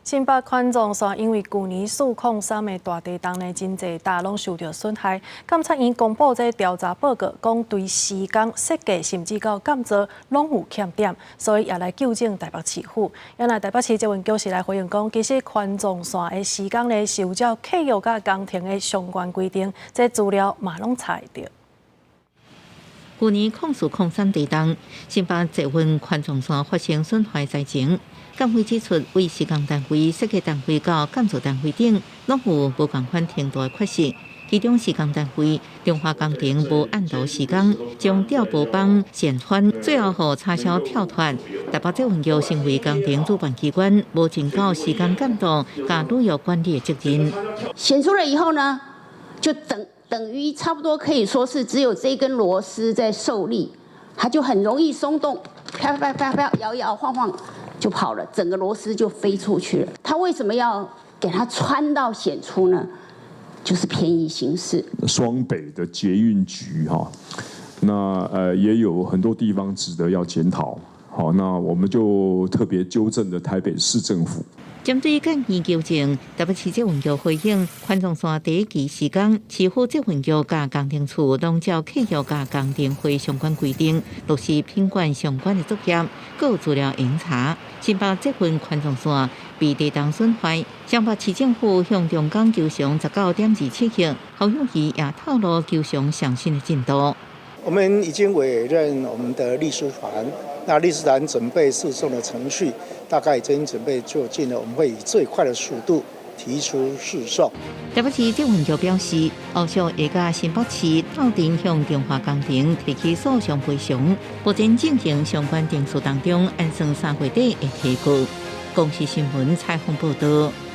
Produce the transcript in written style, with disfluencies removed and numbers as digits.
新北环状线因为去年403的大地震呢，真侪大拢受到损害。监察院公布这调查报告，讲对施工设计甚至到建造拢有欠点，所以也来纠正台北市府。原来台北市这份表示来回应讲，其实环状线的施工呢，是有照契约甲工程的相关规定，这资料嘛拢查得到。去年0403地震，新北这份环状线发生损坏灾情。监会指出，为施工单位、设计单位到建造单位等，拢有无共款程度的缺失。其中施工单位中华工程无按图施工，将吊布帮线穿，最后互插销跳脱。台北这份又成为工程主办机关无尽到施工监督甲旅游管理的责任。显出了以后呢，就等于差不多可以说是只有这根螺丝在受力，它就很容易松动，飘飘飘飘，摇摇晃晃就跑了，整个螺丝就飞出去了。它为什么要给它穿到显出呢？就是便宜行事。双北的捷运局那也有很多地方值得要检讨。好，那我们就特别纠正了台北市政府。针对建议纠正，台北市政府局回应，环状线第一期施工，市府政府局甲工程处拢照契约甲工程会相关规定，落实品管相关的作业，各有资料严查。新北这份环状线被地震损坏，新北市政府向中港求偿19.27亿，侯友宜也透露求偿上新的进度。我们已经委任我们的律师团，那律师团准备诉讼的程序，大概已经准备就近了。我们会以最快的速度提出诉讼。台北市政府局表示，后续会甲新北市斗阵向中华工程提起诉讼赔偿，目前进行相关程序当中，按算3月底会提告。公视新闻采访报道。